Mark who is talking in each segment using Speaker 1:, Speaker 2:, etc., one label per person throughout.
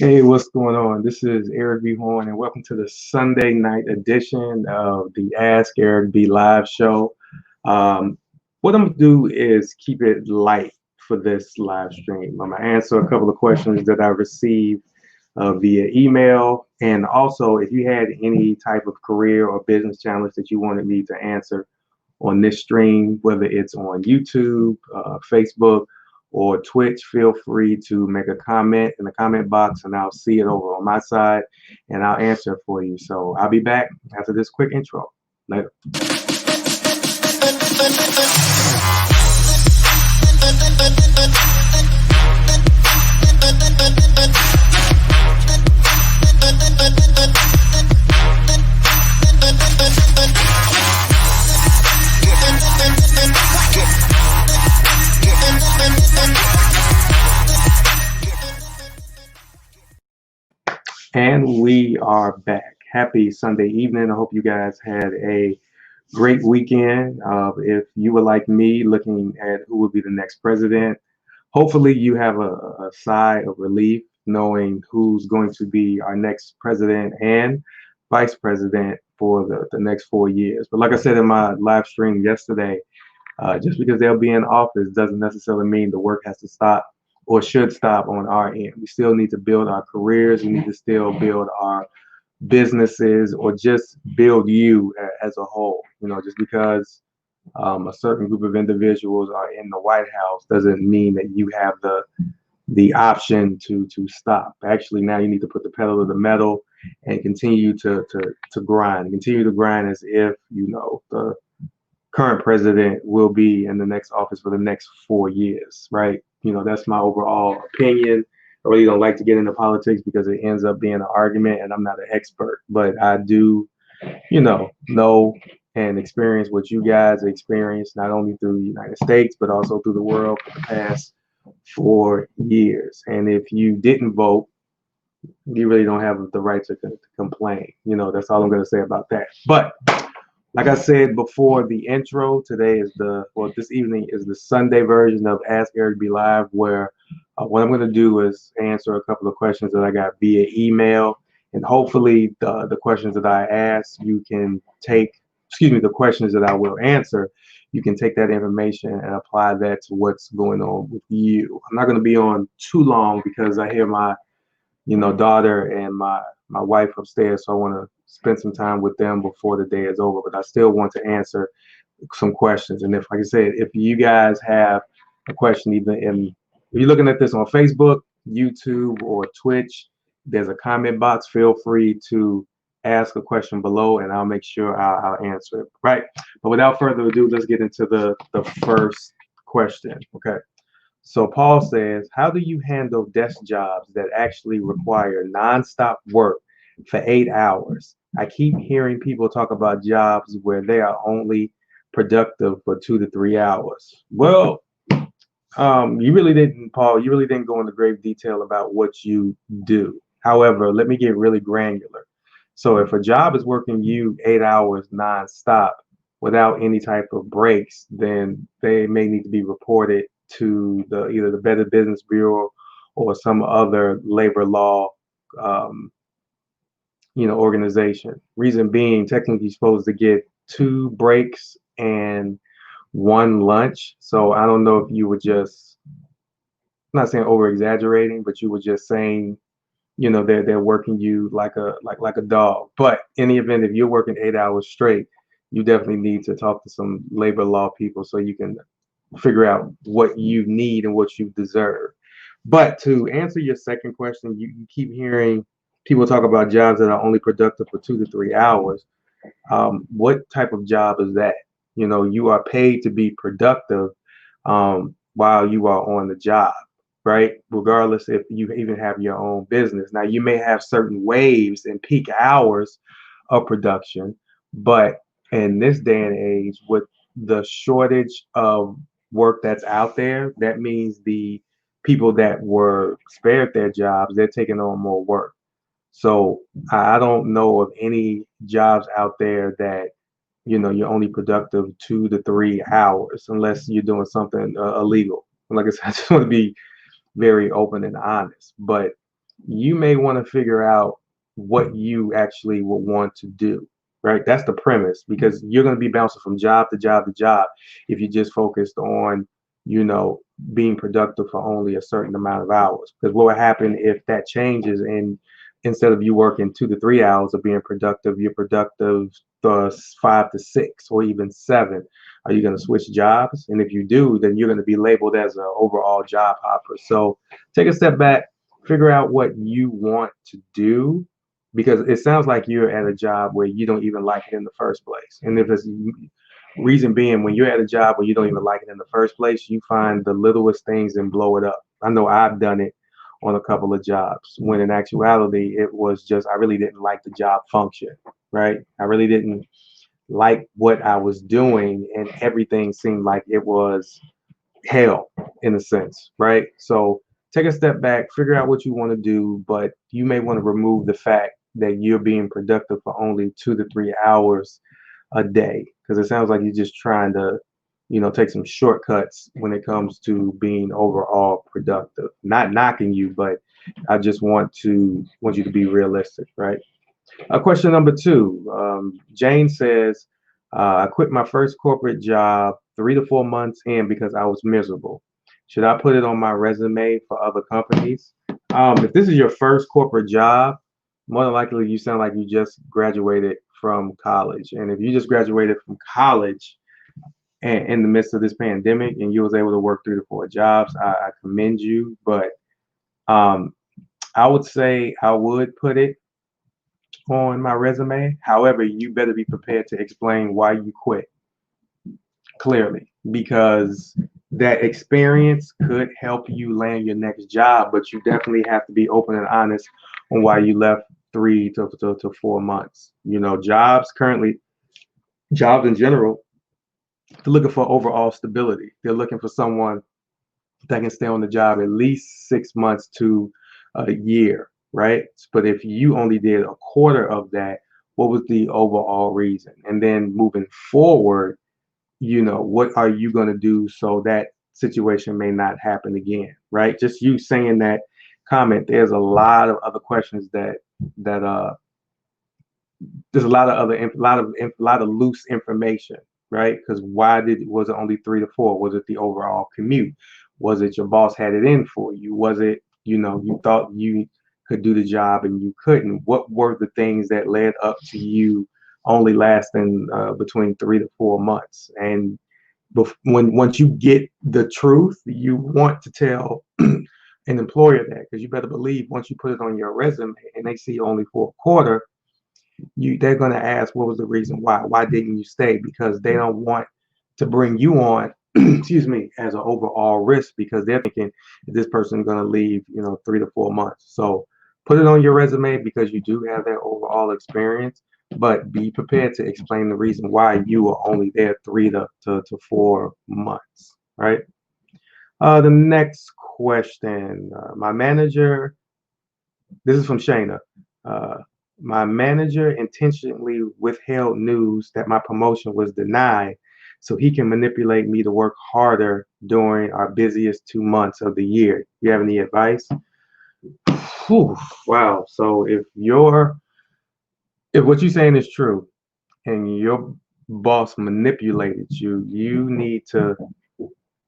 Speaker 1: Hey, what's going on? This is Eric B. Horn, and welcome to the Sunday night edition of the Ask Eric B. Live show. Um, what I'm gonna do is keep it light for this live stream. I'm gonna answer a couple of questions that I received via email, and also if you had any type of career or business challenge that you wanted me to answer on this stream, whether it's on YouTube, Facebook, or Twitch, feel free to make a comment in the comment box and I'll see it over on my side and I'll answer for you. So I'll be back after this quick intro. Later. And we are back. Happy Sunday evening. I hope you guys had a great weekend. If you were like me looking at who would be the next president, hopefully you have a sigh of relief knowing who's going to be our next president and vice president for the next 4 years. But like I said in my live stream yesterday, just because they'll be in office doesn't necessarily mean the work has to stop or should stop on our end. We still need to build our careers. We need to still build our businesses or just build you as a whole. Just because a certain group of individuals are in the White House doesn't mean that you have the option to stop. Actually, now you need to put the pedal to the metal and continue to grind. Continue to grind as if the current president will be in the next office for the next 4 years, right? That's my overall opinion. I really don't like to get into politics because it ends up being an argument, and I'm not an expert, but I do, know and experience what you guys experience not only through the United States but also through the world for the past 4 years. And if you didn't vote, you really don't have the right to complain. That's all I'm going to say about that. But like I said before the intro, this evening is the Sunday version of Ask Eric B Live, where what I'm going to do is answer a couple of questions that I got via email, and hopefully the questions that I ask, the questions that I will answer, you can take that information and apply that to what's going on with you. I'm not going to be on too long because I hear my daughter and my wife upstairs, so I want to spend some time with them before the day is over. But I still want to answer some questions. And if, like I said, if you guys have a question, if you're looking at this on Facebook, YouTube, or Twitch, there's a comment box. Feel free to ask a question below, and I'll make sure I'll answer it. Right. But without further ado, let's get into the first question. Okay. So Paul says, how do you handle desk jobs that actually require nonstop work for 8 hours? I keep hearing people talk about jobs where they are only productive for 2 to 3 hours. Well, you really didn't, Paul, you really didn't go into great detail about what you do. However, let me get really granular. So if a job is working you 8 hours nonstop without any type of breaks, then they may need to be reported to either the Better Business Bureau or some other labor law organization. Reason being, technically you're supposed to get 2 breaks and 1 lunch. So I don't know if you were just, I'm not saying over exaggerating, but you were just saying, they're working you like a dog. But in the event, if you're working 8 hours straight, you definitely need to talk to some labor law people so you can figure out what you need and what you deserve. But to answer your second question, you keep hearing people talk about jobs that are only productive for 2 to 3 hours. What type of job is that? You are paid to be productive while you are on the job, right? Regardless if you even have your own business. Now, you may have certain waves and peak hours of production, but in this day and age, with the shortage of work that's out there, that means the people that were spared their jobs, they're taking on more work. So I don't know of any jobs out there that you're only productive 2 to 3 hours unless you're doing something illegal. Like I said, I just want to be very open and honest. But you may want to figure out what you actually would want to do, right? That's the premise because you're going to be bouncing from job to job to job if you just focused on, you know, being productive for only a certain amount of hours. Because what would happen if that changes and instead of you working 2 to 3 hours of being productive, you're productive 5 to 6 or even 7. Are you going to switch jobs? And if you do, then you're going to be labeled as an overall job hopper. So take a step back, figure out what you want to do because it sounds like you're at a job where you don't even like it in the first place. And if it's reason being, when you're at a job where you don't even like it in the first place, you find the littlest things and blow it up. I know I've done it on a couple of jobs when in actuality it was just I really didn't like the job function, right? I really didn't like what I was doing and everything seemed like it was hell in a sense, right? So take a step back, figure out what you want to do, but you may want to remove the fact that you're being productive for only 2 to 3 hours a day because it sounds like you're just trying to, take some shortcuts when it comes to being overall productive. Not knocking you, but I just want you to be realistic, right? Question number two. Jane says, I quit my first corporate job 3 to 4 months in because I was miserable. Should I put it on my resume for other companies? If this is your first corporate job, more than likely you sound like you just graduated from college. And if you just graduated from college and in the midst of this pandemic and you was able to work 3 to 4 jobs, I commend you. But um, I would say I would put it on my resume. However, you better be prepared to explain why you quit clearly because that experience could help you land your next job, but you definitely have to be open and honest on why you left 3 to 4 months. Jobs in general, they're looking for overall stability. They're looking for someone that can stay on the job at least 6 months to a year, right? But if you only did a quarter of that, what was the overall reason? And then moving forward, what are you going to do so that situation may not happen again, right? Just you saying that comment, there's a lot of other questions that there's a lot of other lot of loose information, right? Because was it only 3 to 4? Was it the overall commute? Was it your boss had it in for you? Was it you thought you could do the job and you couldn't? What were the things that led up to you only lasting between 3 to 4 months? And when once you get the truth, you want to tell an employer that because you better believe once you put it on your resume and they see only for a quarter they're going to ask what was the reason why didn't you stay because they don't want to bring you on excuse me as an overall risk because they're thinking this person's going to leave 3 to 4 months. So put it on your resume because you do have that overall experience, but be prepared to explain the reason why you were only there 3 to 4 months, right? The next question, my manager, this is from Shayna. Uh, my manager intentionally withheld news that my promotion was denied so he can manipulate me to work harder during our busiest 2 months of the year. You have any advice? Whew, wow. So if what you're saying is true and your boss manipulated you, you need to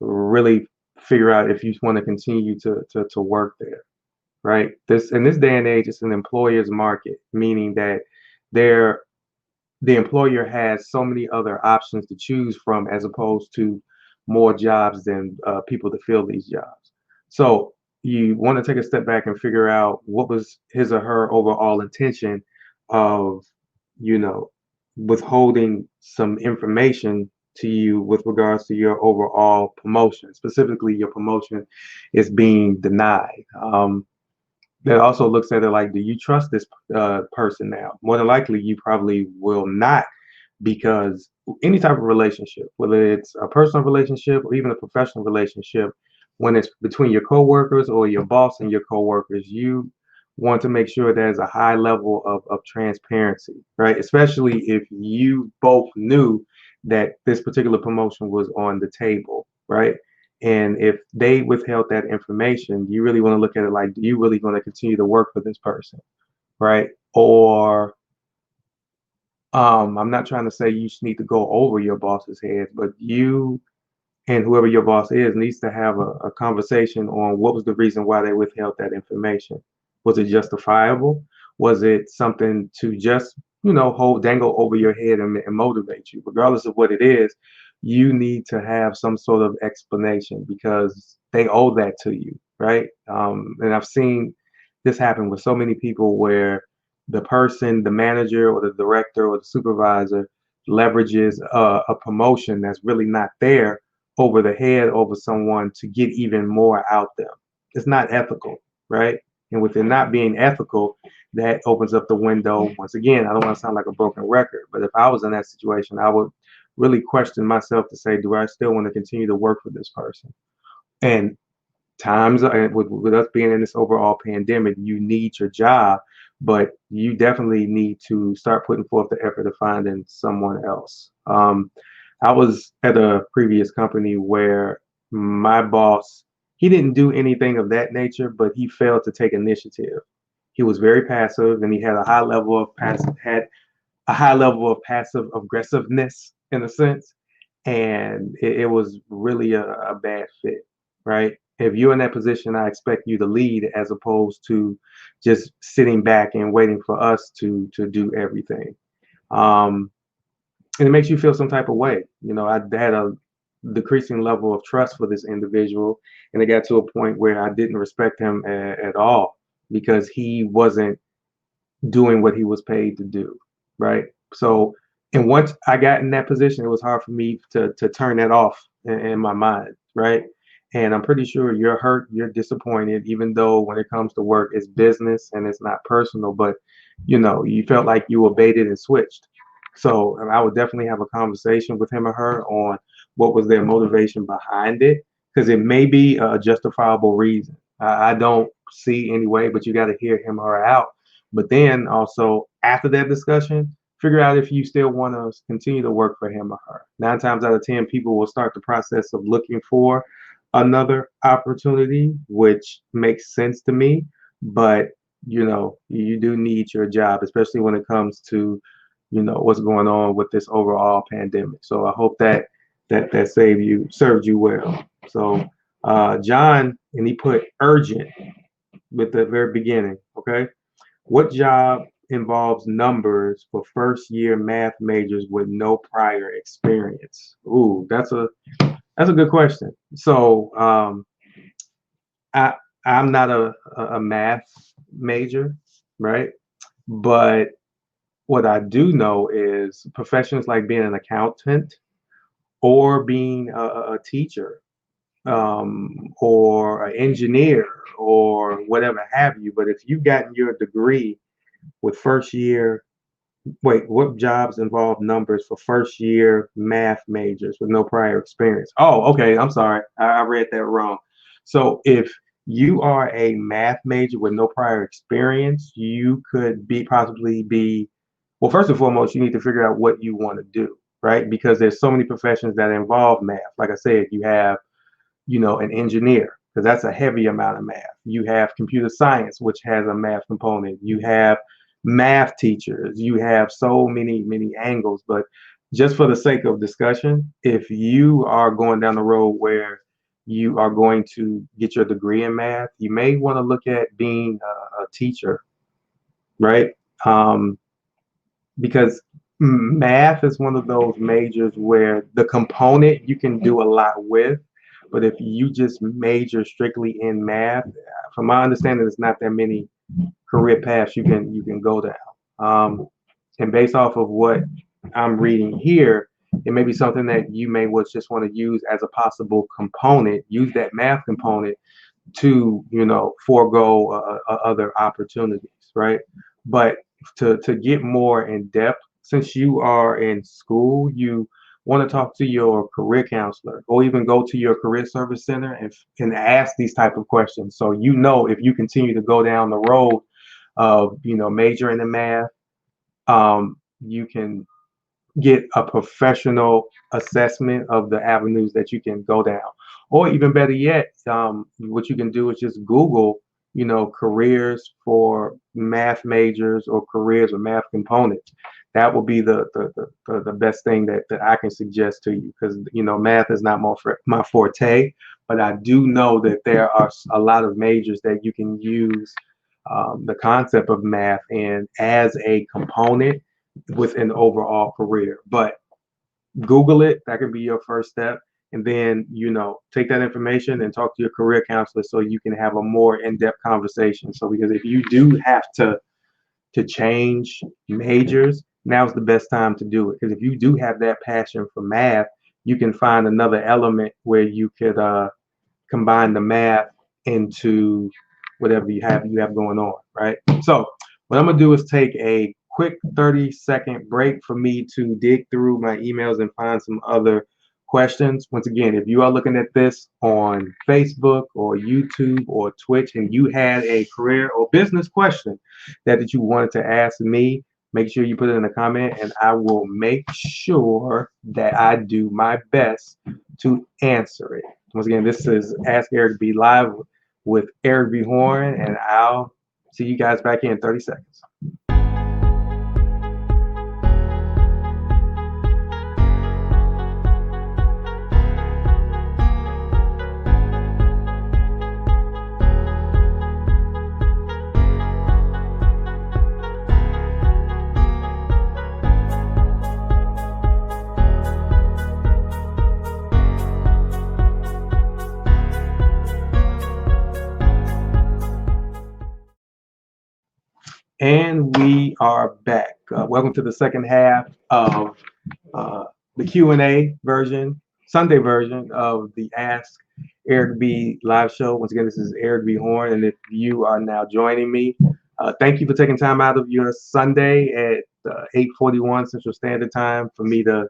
Speaker 1: really figure out if you want to continue to work there, right? This in this day and age, it's an employer's market, meaning that they're the employer has so many other options to choose from as opposed to more jobs than people to fill these jobs. So you want to take a step back and figure out what was his or her overall intention of, you know, withholding some information to you with regards to your overall promotion. Specifically, your promotion is being denied. That also looks at it like, do you trust this person now? More than likely, you probably will not, because any type of relationship, whether it's a personal relationship or even a professional relationship, when it's between your coworkers or your boss and your coworkers, you want to make sure there's a high level of transparency, right? Especially if you both knew that this particular promotion was on the table, right? And if they withheld that information, you really want to look at it like, do you really want to continue to work for this person, right? Or I'm not trying to say you just need to go over your boss's head, but you and whoever your boss is needs to have a conversation on what was the reason why they withheld that information. Was it justifiable? Was it something to just, hold dangle over your head and motivate you? Regardless of what it is, you need to have some sort of explanation because they owe that to you, right? And I've seen this happen with so many people where the person, the manager or the director or the supervisor leverages a promotion that's really not there over the head over someone to get even more out them. It's not ethical, right? And with it not being ethical, that opens up the window. Once again, I don't want to sound like a broken record, but if I was in that situation, I would really question myself to say, do I still want to continue to work for this person? And times with us being in this overall pandemic, you need your job, but you definitely need to start putting forth the effort of finding someone else. I was at a previous company where my boss, he didn't do anything of that nature, but he failed to take initiative. He was very passive, and he had a high level of passive aggressiveness in a sense, and it was really a bad fit, right? If you're in that position, I expect you to lead as opposed to just sitting back and waiting for us to do everything. Um, and it makes you feel some type of way. I had a decreasing level of trust for this individual, and it got to a point where I didn't respect him at all because he wasn't doing what he was paid to do, right? So, and once I got in that position, it was hard for me to turn that off in my mind, right? And I'm pretty sure you're hurt, you're disappointed, even though when it comes to work, it's business and it's not personal, but you felt like you were baited and switched. So I would definitely have a conversation with him or her on what was their motivation behind it, because it may be a justifiable reason. I don't see anyway, but you got to hear him or her out, but then also after that discussion, figure out if you still want to continue to work for him or her. 9 times out of 10, people will start the process of looking for another opportunity, which makes sense to me. But you do need your job, especially when it comes to what's going on with this overall pandemic. So I hope that served you well. So John, and he put urgent with the very beginning. Okay. What job involves numbers for first year math majors with no prior experience? Ooh, that's a good question. So I I'm not a math major, right? But what I do know is professions like being an accountant or being a teacher, or an engineer or whatever have you. But if you've gotten your degree with first year Wait, what jobs involve numbers for first year math majors with no prior experience? Oh, okay. I'm sorry. I read that wrong. So if you are a math major with no prior experience, you could possibly be, well, first and foremost, you need to figure out what you want to do, right? Because there's so many professions that involve math. Like I said, you have an engineer, because that's a heavy amount of math. You have computer science, which has a math component. You have math teachers. You have so many angles. But just for the sake of discussion, if you are going down the road where you are going to get your degree in math, you may want to look at being a teacher, right? Um, because math is one of those majors where the component you can do a lot with, but if you just major strictly in math, from my understanding, there's not that many career paths you can go down. And based off of what I'm reading here, it may be something that you may just want to use as a possible component. Use that math component to forego other opportunities, right? But to get more in depth, since you are in school, you want to talk to your career counselor or even go to your career service center and ask these type of questions, so if you continue to go down the road of majoring in math, you can get a professional assessment of the avenues that you can go down. Or even better yet, what you can do is just Google, careers for math majors or careers with math components. That will be the best thing that I can suggest to you, because math is not my forte, but I do know that there are a lot of majors that you can use the concept of math in as a component with an overall career. But Google it. That can be your first step. And then, take that information and talk to your career counselor so you can have a more in-depth conversation. So, because if you do have to change majors, now's the best time to do it. Because if you do have that passion for math, you can find another element where you could combine the math into whatever you have going on, right? So what I'm gonna do is take a quick 30-second break for me to dig through my emails and find some other questions. Once again, if you are looking at this on Facebook or YouTube or Twitch and you had a career or business question that you wanted to ask me, make sure you put it in a comment and I will make sure that I do my best to answer it. Once again, this is Ask Eric B Live with Eric B Horn, and I'll see you guys back in 30 seconds. And we are back. Welcome to the second half of uh, the Q&A version, Sunday version of the Ask Eric B live show. Once again, this is Eric B Horn, and if you are now joining me, thank you for taking time out of your Sunday at 8:41 Central Standard Time for me to,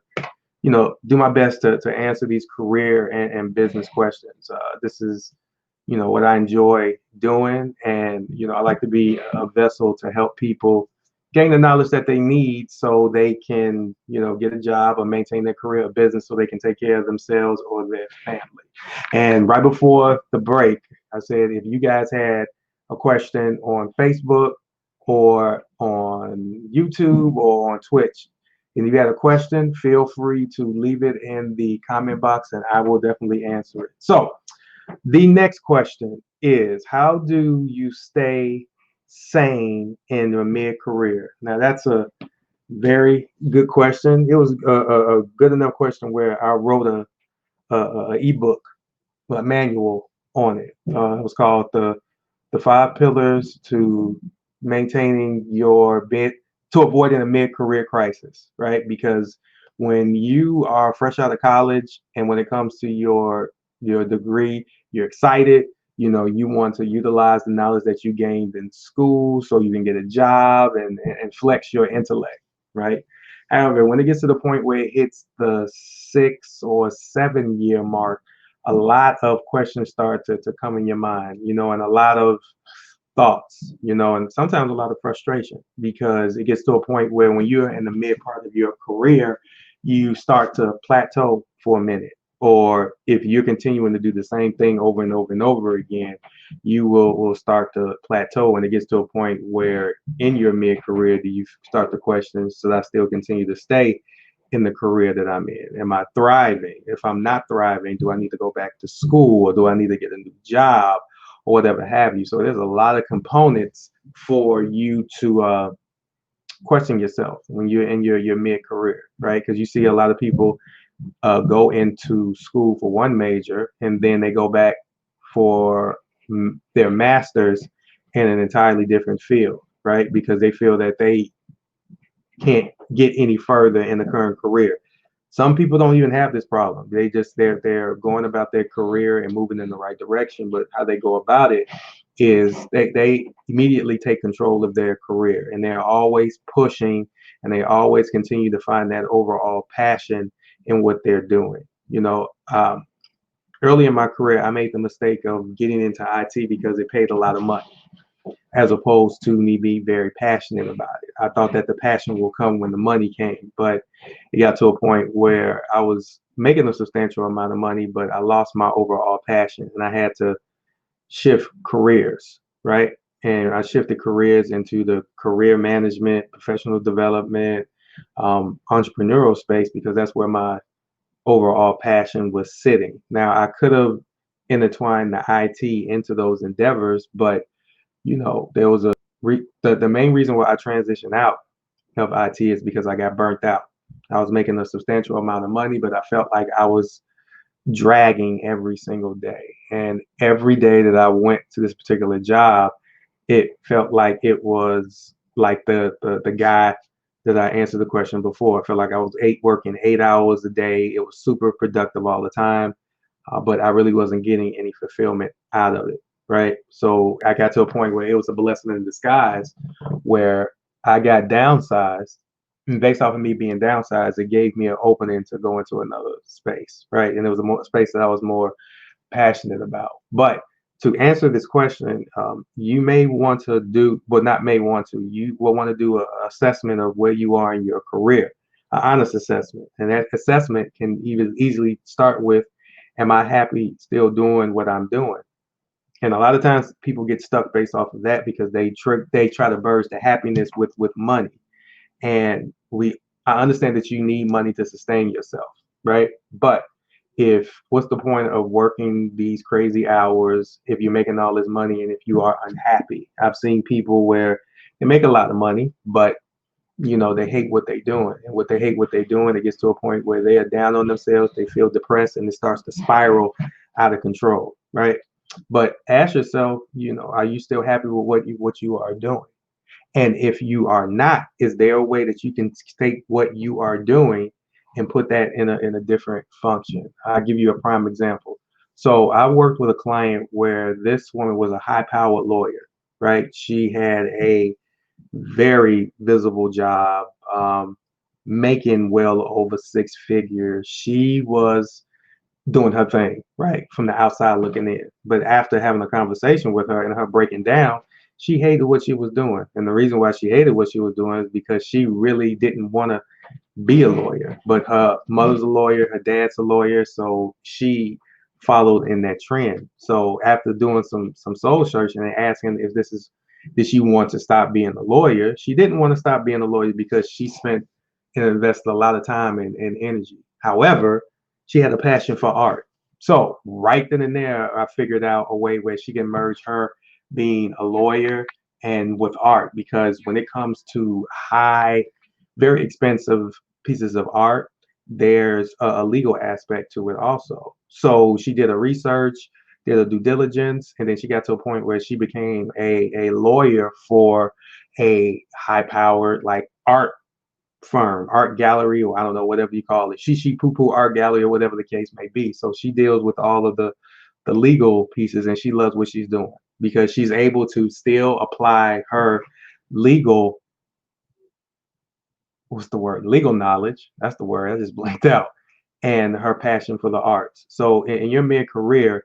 Speaker 1: do my best to answer these career and business questions. This is what I enjoy doing, and I like to be a vessel to help people gain the knowledge that they need so they can get a job or maintain their career or business so they can take care of themselves or their family. And right before the break, I said if you guys had a question on Facebook or on YouTube or on Twitch, and you had a question, feel free to leave it in the comment box and I will definitely answer it. So the next question is, how do you stay sane in your mid-career? Now, that's a very good question. It was a good enough question where I wrote a ebook, a manual on it. It was called the 5 Pillars to Maintaining Your Mid to Avoiding a Mid-Career Crisis, right? Because when you are fresh out of college and when it comes to your degree, you're excited. You want to utilize the knowledge that you gained in school so you can get a job and flex your intellect, right? However, when it gets to the point where it hits the 6 or 7 year mark, a lot of questions start to come in your mind, and a lot of thoughts, and sometimes a lot of frustration because it gets to a point where when you're in the mid part of your career, you start to plateau for a minute. Or if you're continuing to do the same thing over and over and over again, you will start to plateau. And it gets to a point where in your mid career, do you start to question, should I still continue to stay in the career that I'm in? Am I thriving? If I'm not thriving, do I need to go back to school or do I need to get a new job or whatever have you? So there's a lot of components for you to question yourself when you're in your mid-career, right? Because you see a lot of people go into school for one major and then they go back for their master's in an entirely different field, right? Because they feel that they can't get any further in the current career. Some people don't even have this problem. They're going about their career and moving in the right direction, but how they go about it is they immediately take control of their career and they're always pushing and they always continue to find that overall passion in what they're doing. Early in my career, I made the mistake of getting into IT because it paid a lot of money. as opposed to me being very passionate about it. I thought that the passion will come when the money came, but it got to a point where I was making a substantial amount of money, but I lost my overall passion and I had to shift careers, right? And I shifted careers into the career management, professional development, entrepreneurial space because that's where my overall passion was sitting. Now, I could have intertwined the IT into those endeavors, but there was the main reason why I transitioned out of IT is because I got burnt out. I was making a substantial amount of money, but I felt like I was dragging every single day. And every day that I went to this particular job, it felt like it was like the guy that I answered the question before. I felt like I was working 8 hours a day. It was super productive all the time, but I really wasn't getting any fulfillment out of it. Right. So I got to a point where it was a blessing in disguise where I got downsized. And based off of me being downsized, it gave me an opening to go into another space. Right. And it was a more space that I was more passionate about. But to answer this question, you may want to do, but not may want to, you will want to do an assessment of where you are in your career, an honest assessment. And that assessment can even easily start with, am I happy still doing what I'm doing? And a lot of times people get stuck based off of that because they try to merge the happiness with money. And I understand that you need money to sustain yourself, right? But if what's the point of working these crazy hours if you're making all this money and if you are unhappy? I've seen people where they make a lot of money, but they hate what they're doing. And what they hate what they're doing, it gets to a point where they are down on themselves, they feel depressed, and it starts to spiral out of control, right? But ask yourself, are you still happy with what you are doing? And if you are not, is there a way that you can take what you are doing and put that in a different function? I'll give you a prime example. So I worked with a client where this woman was a high-powered lawyer, right? She had a very visible job, making well over six figures. She was doing her thing, right, from the outside looking in. But after having a conversation with her and her breaking down, she hated what she was doing. And the reason why she hated what she was doing is because she really didn't want to be a lawyer. But her mother's a lawyer, her dad's a lawyer, so she followed in that trend. So after doing some soul searching and asking if did she want to stop being a lawyer, she didn't want to stop being a lawyer because she spent and invested a lot of time and energy. However, she had a passion for art. So right then and there, I figured out a way where she can merge her being a lawyer and with art because when it comes to high, very expensive pieces of art, there's a legal aspect to it also. So she did a research, did a due diligence, and then she got to a point where she became a lawyer for a high powered like art firm, art gallery, or I don't know, whatever you call it, shishi poo poo art gallery, or whatever the case may be. So she deals with all of the legal pieces, and she loves what she's doing because she's able to still apply her legal, what's the word? Legal knowledge. That's the word. I just blanked out. And her passion for the arts. So in your mid career,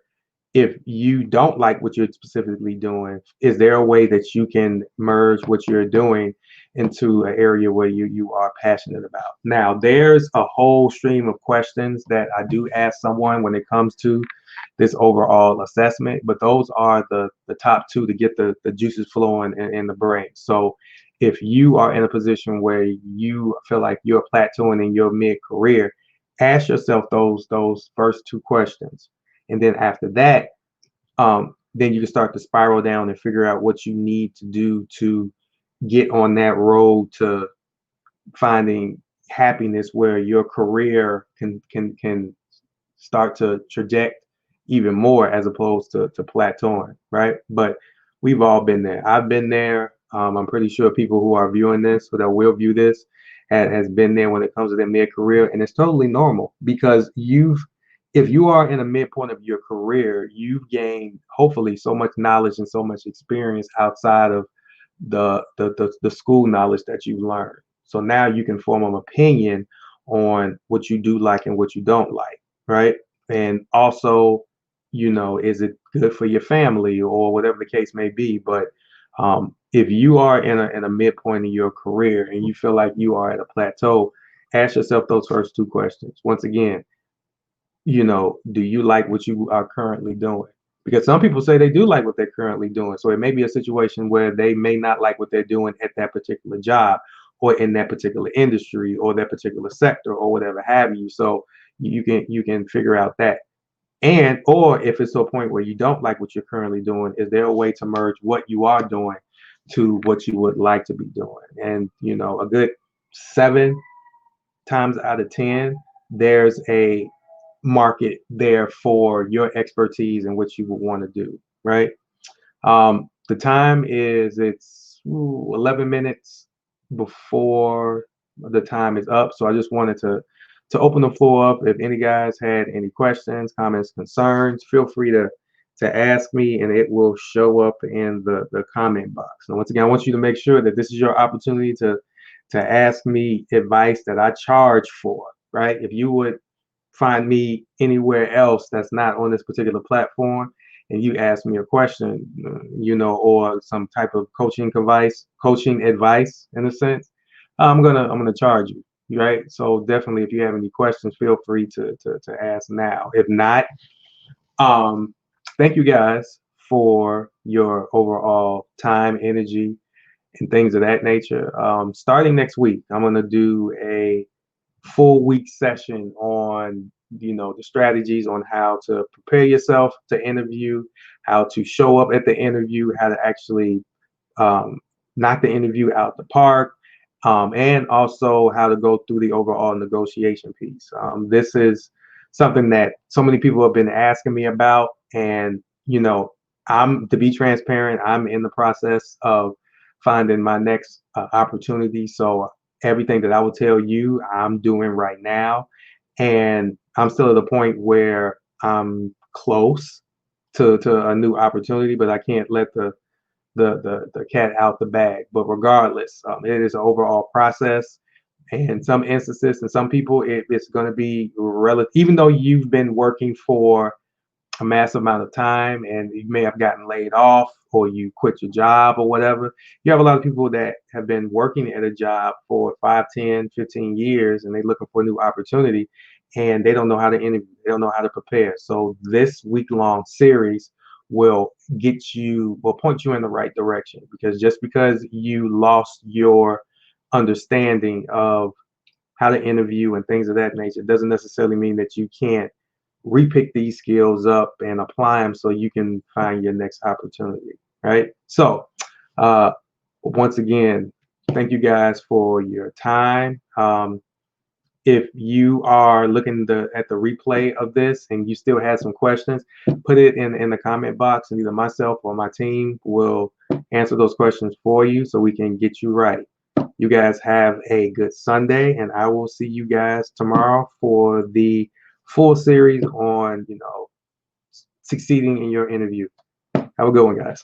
Speaker 1: if you don't like what you're specifically doing, is there a way that you can merge what you're doing into an area where you are passionate about? Now, there's a whole stream of questions that I do ask someone when it comes to this overall assessment, but those are the top two to get the juices flowing in the brain. So if you are in a position where you feel like you're plateauing in your mid-career, ask yourself those first two questions. And then after that, then you can start to spiral down and figure out what you need to do to get on that road to finding happiness where your career can start to traject even more as opposed to plateauing, right? But we've all been there. I've been there. I'm pretty sure people who are viewing this or that will view this has been there when it comes to their mid-career, and it's totally normal because if you are in a midpoint of your career, you've gained hopefully so much knowledge and so much experience outside of the school knowledge that you've learned. So now you can form an opinion on what you do like and what you don't like, right? And also, is it good for your family or whatever the case may be? But If you are in a midpoint in your career and you feel like you are at a plateau, ask yourself those first two questions. Once again, do you like what you are currently doing? Because some people say they do like what they're currently doing. So it may be a situation where they may not like what they're doing at that particular job or in that particular industry or that particular sector or whatever have you. So you can figure out that. And or if it's to a point where you don't like what you're currently doing, is there a way to merge what you are doing to what you would like to be doing? And a good 7 times out of 10, there's a market there for your expertise and what you would want to do, right? The time is it's 11 minutes before the time is up. So I just wanted to open the floor up. If any guys had any questions, comments, concerns, feel free to ask me and it will show up in the comment box. And once again, I want you to make sure that this is your opportunity to ask me advice that I charge for, right? If you would find me anywhere else that's not on this particular platform and you ask me a question, or some type of coaching advice in a sense, I'm gonna charge you, right? So definitely, if you have any questions, feel free to ask now. If not, um, thank you guys for your overall time, energy, and things of that nature. Starting next week, I'm gonna do a full week session on the strategies on how to prepare yourself to interview, how to show up at the interview, how to actually um, knock the interview out the park, and also how to go through the overall negotiation piece. This is something that so many people have been asking me about, and I'm to be transparent. I'm in the process of finding my next opportunity. So everything that I will tell you, I'm doing right now, and I'm still at the point where I'm close to a new opportunity, but I can't let the cat out the bag. But regardless, it is an overall process. And some instances and some people, it's going to be relative, even though you've been working for a massive amount of time and you may have gotten laid off or you quit your job or whatever. You have a lot of people that have been working at a job for 5, 10, 15 years and they're looking for a new opportunity and they don't know how to interview, they don't know how to prepare. So this week-long series will point you in the right direction, because just because you lost your understanding of how to interview and things of that nature doesn't necessarily mean that you can't repick these skills up and apply them so you can find your next opportunity, right? So, uh, once again, thank you guys for your time. If you are looking at the replay of this and you still have some questions, put it in the comment box and either myself or my team will answer those questions for you so we can get you right. You guys have a good Sunday, and I will see you guys tomorrow for the full series on, succeeding in your interview. Have a good one, guys.